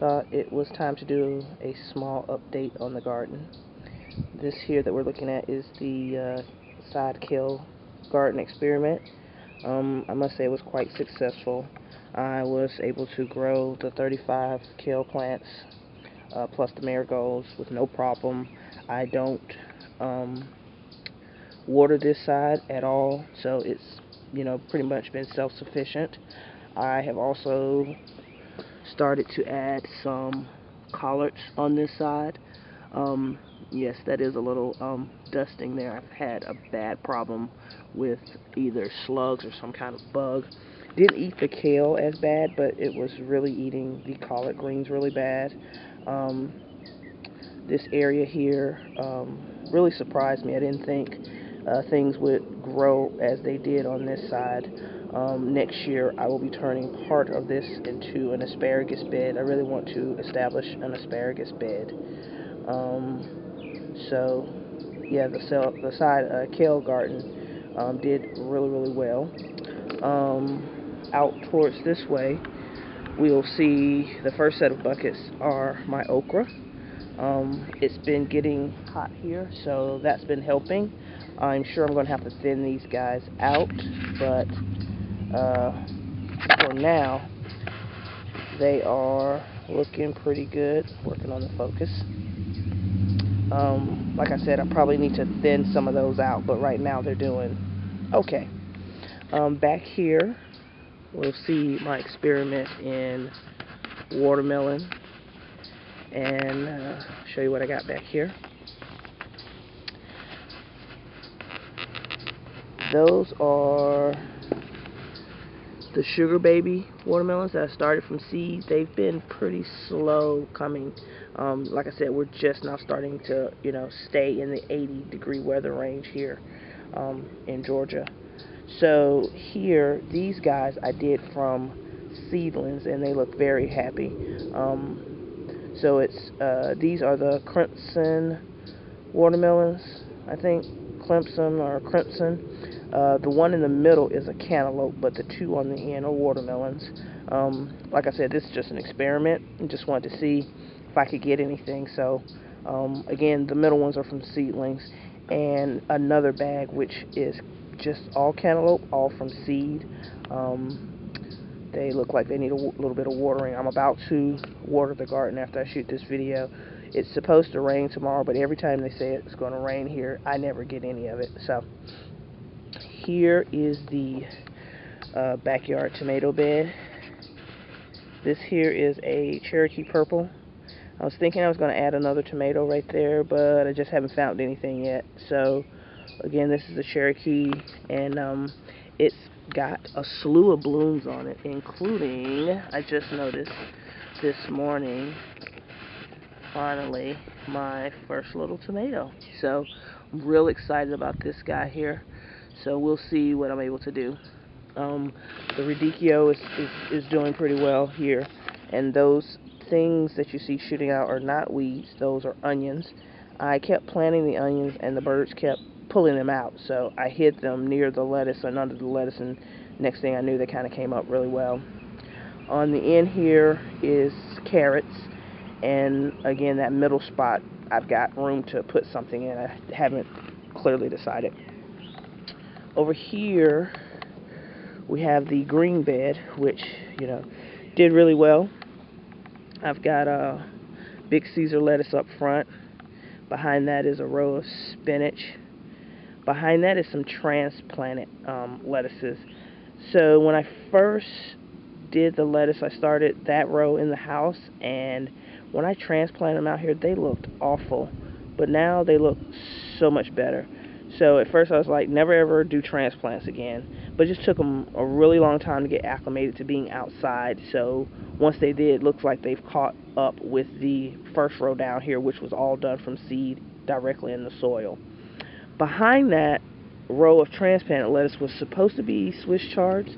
Thought it was time to do a small update on the garden. This here that we're looking at is the side kill garden experiment. I must say it was quite successful. I was able to grow the 35 kill plants plus the marigolds with no problem. I don't water this side at all, so it's pretty much been self-sufficient. I have also started to add some collards on this side. Yes, that is a little dusting there. I've had a bad problem with either slugs or some kind of bug. Didn't eat the kale as bad, but it was really eating the collard greens really bad. Um, this area here really surprised me. I didn't think things would grow as they did on this side. Next year I will be turning part of this into an asparagus bed. I really want to establish an asparagus bed. So yeah, the side kale garden did really well. Out towards this way, we'll see the first set of buckets are my okra. It's been getting hot here, so that's been helping. I'm sure I'm going to have to thin these guys out, but for now, they are looking pretty good. Working on the focus. Like I said, I probably need to thin some of those out, but right now they're doing okay. Back here, we'll see my experiment in watermelon, and show you what I got back here. Those are the sugar baby watermelons that I started from seed. They've been pretty slow coming. Like I said, we're just now starting to, stay in the 80-degree weather range here in Georgia. So here, these guys I did from seedlings, and they look very happy. So these are the crimson watermelons, I think, Clemson or Crimson. The one in the middle is a cantaloupe, but the two on the end are watermelons. Like I said, this is just an experiment. I just wanted to see if I could get anything. So, again, the middle ones are from seedlings, and another bag which is just all cantaloupe, all from seed. They look like they need a little bit of watering. I'm about to water the garden after I shoot this video. It's supposed to rain tomorrow, but every time they say it's going to rain here, I never get any of it. So here is the backyard tomato bed. This here is a Cherokee Purple. I was thinking I was going to add another tomato right there, but I just haven't found anything yet. So again, this is a Cherokee, and it's got a slew of blooms on it, including, I just noticed this morning, finally, my first little tomato. So I'm real excited about this guy here. So we'll see what I'm able to do. The radicchio is doing pretty well here, and those things that you see shooting out are not weeds, those are onions. I kept planting the onions and the birds kept pulling them out, so I hid them near the lettuce and under the lettuce, and next thing I knew they kind of came up really well. On the end here is carrots, and again, that middle spot I've got room to put something in. I haven't clearly decided. Over here we have the green bed, which did really well. I've got a big Caesar lettuce up front. Behind that is a row of spinach. Behind that is some transplanted lettuces. So when I first did the lettuce, I started that row in the house, and when I transplanted them out here, they looked awful, but now they look so much better. So at first I was like, never ever do transplants again, but it just took them a really long time to get acclimated to being outside. So once they did, it looks like they've caught up with the first row down here, which was all done from seed directly in the soil. Behind that row of transplanted lettuce was supposed to be Swiss chards,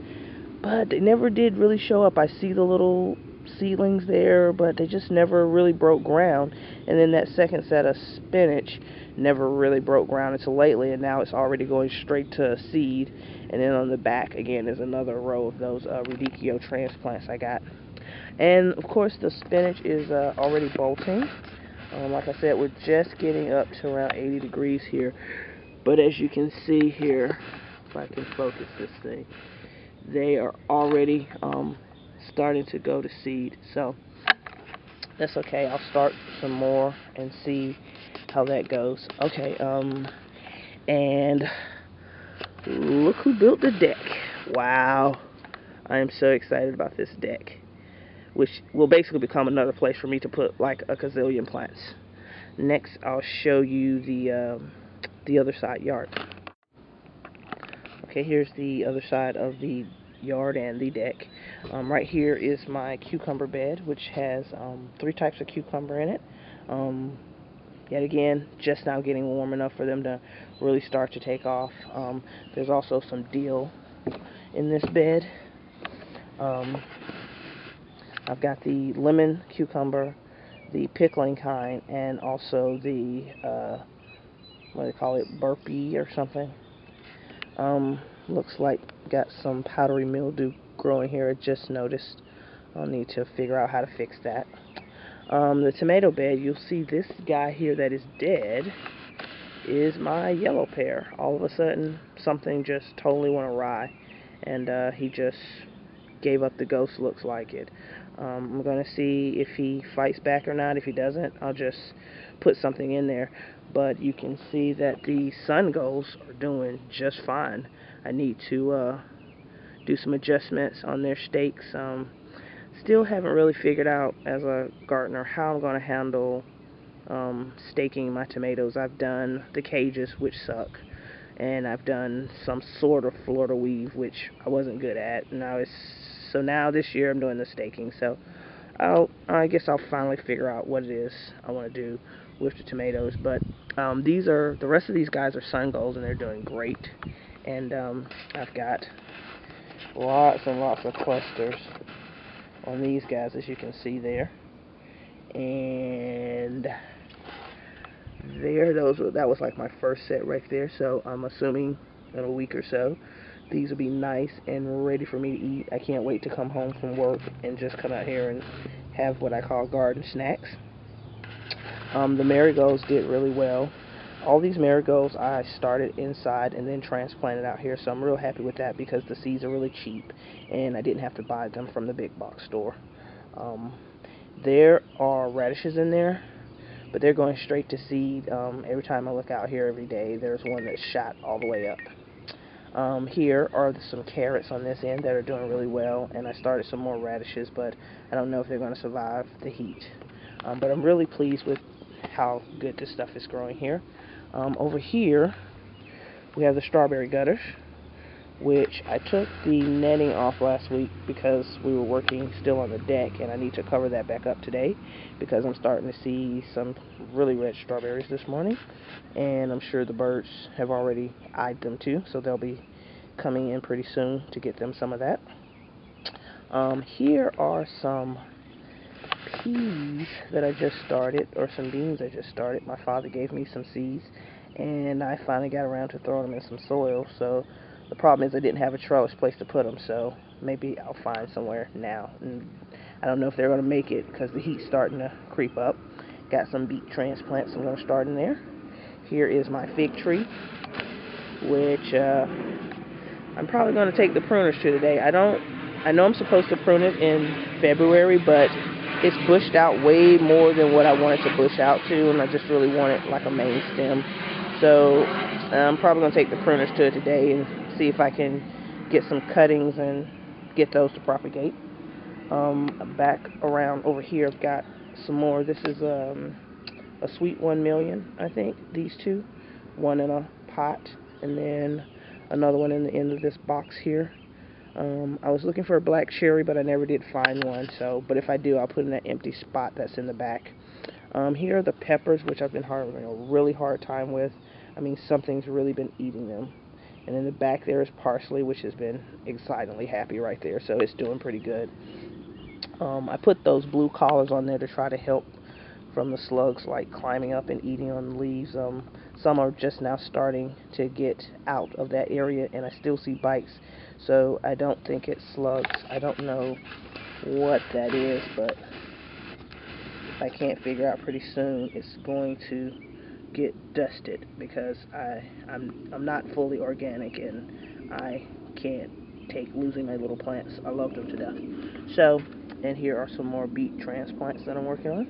but they never did really show up. I see the little seedlings there, but they just never really broke ground. And then that second set of spinach never really broke ground until lately, and now it's already going straight to seed. And then on the back again is another row of those radicchio transplants I got. And of course the spinach is already bolting. Like I said, we're just getting up to around 80 degrees here, but as you can see here, if I can focus this thing, they are already starting to go to seed. So that's okay. I'll start some more and see how that goes. Okay, and look who built the deck. Wow, I am so excited about this deck, which will basically become another place for me to put like a gazillion plants. Next, I'll show you the other side yard. Okay, here's the other side of the yard and the deck. Right here is my cucumber bed, which has 3 types of cucumber in it. Yet again, just now getting warm enough for them to really start to take off. There's also some dill in this bed. I've got the lemon cucumber, the pickling kind, and also the what do they call it, burpee or something. Looks like got some powdery mildew growing here. I just noticed. I'll need to figure out how to fix that. The tomato bed, you'll see this guy here that is dead is my yellow pear. All of a sudden, something just totally went awry, and he just gave up the ghost, looks like it. I'm going to see if he fights back or not. If he doesn't, I'll just put something in there. But you can see that the sun goals are doing just fine. I need to do some adjustments on their stakes. Still haven't really figured out as a gardener how I'm going to handle staking my tomatoes. I've done the cages, which suck, and I've done some sort of Florida weave, which I wasn't good at. So now this year I'm doing the staking. So I guess I'll finally figure out what it is I want to do with the tomatoes. But the rest of these guys are sun goals, and they're doing great. And I've got lots and lots of clusters on these guys, as you can see there. And that was like my first set right there. So I'm assuming in a week or so these will be nice and ready for me to eat. I can't wait to come home from work and just come out here and have what I call garden snacks. The marigolds did really well. All these marigolds I started inside and then transplanted out here, so I'm real happy with that because the seeds are really cheap and I didn't have to buy them from the big box store. There are radishes in there, but they're going straight to seed. Every time I look out here every day, there's one that's shot all the way up. Here are some carrots on this end that are doing really well, and I started some more radishes, but I don't know if they're going to survive the heat. But I'm really pleased with how good this stuff is growing here. Over here, we have the strawberry gutters, which I took the netting off last week because we were working still on the deck, and I need to cover that back up today because I'm starting to see some really red strawberries this morning, and I'm sure the birds have already eyed them too, so they'll be coming in pretty soon to get them some of that. Here are some peas that I just started, or some beans I just started. My father gave me some seeds, and I finally got around to throwing them in some soil. So the problem is I didn't have a trellis place to put them, so maybe I'll find somewhere now. And I don't know if they're going to make it because the heat's starting to creep up. Got some beet transplants I'm going to start in there. Here is my fig tree, which I'm probably going to take the pruners to today. I know I'm supposed to prune it in February, but it's bushed out way more than what I want it to bush out to, and I just really want it like a main stem. So I'm probably going to take the pruners to it today and see if I can get some cuttings and get those to propagate. Back around over here I've got some more. This is a sweet 1 million, I think, these two. One in a pot and then another one in the end of this box here. I was looking for a black cherry, but I never did find one. But if I do, I'll put in that empty spot that's in the back. Here are the peppers, which I've been having a really hard time with. I mean, something's really been eating them. And in the back there is parsley, which has been excitingly happy right there, so it's doing pretty good. I put those blue collars on there to try to help from the slugs like climbing up and eating on the leaves. Some are just now starting to get out of that area, and I still see bites, so I don't think it's slugs. I don't know what that is, but I can't figure out. Pretty soon it's going to get dusted because I'm not fully organic, and I can't take losing my little plants. I love them to death. So, and here are some more beet transplants that I'm working on.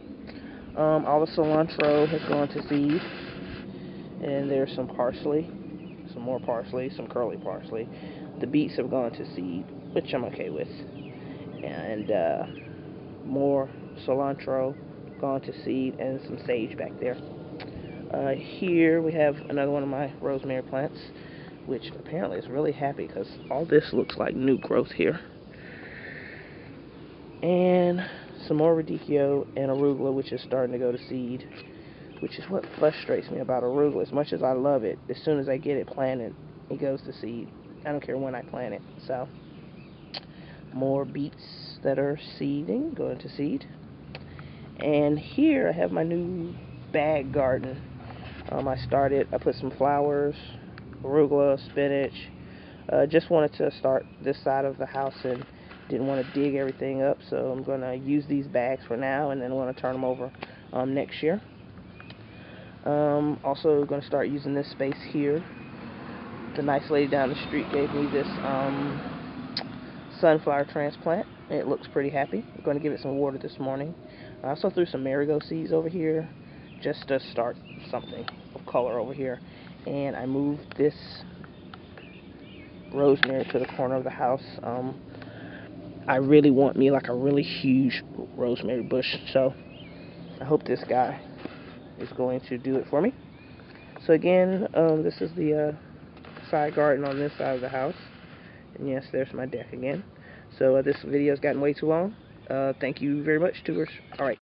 All the cilantro has gone to seed, and there's some parsley, some more parsley, some curly parsley. The beets have gone to seed, which I'm okay with, and more cilantro gone to seed, and some sage back there. Here we have another one of my rosemary plants, which apparently is really happy because all this looks like new growth here. And some more radicchio and arugula, which is starting to go to seed, which is what frustrates me about arugula. As much as I love it, as soon as I get it planted, it goes to seed. I don't care when I plant it. So, more beets that are seeding, going to seed. And here I have my new bag garden. I put some flowers, arugula, spinach. Just wanted to start this side of the house and didn't want to dig everything up, so I'm going to use these bags for now, and then I'm going to turn them over next year. Also going to start using this space here. The nice lady down the street gave me this sunflower transplant. It looks pretty happy. I'm going to give it some water this morning. I also threw some marigold seeds over here just to start something of color over here. And I moved this rosemary to the corner of the house. I really want me like a really huge rosemary bush, so I hope this guy is going to do it for me. So again, this is the side garden on this side of the house, and yes, there's my deck again. So this video has gotten way too long. Thank you very much, tubers. All right.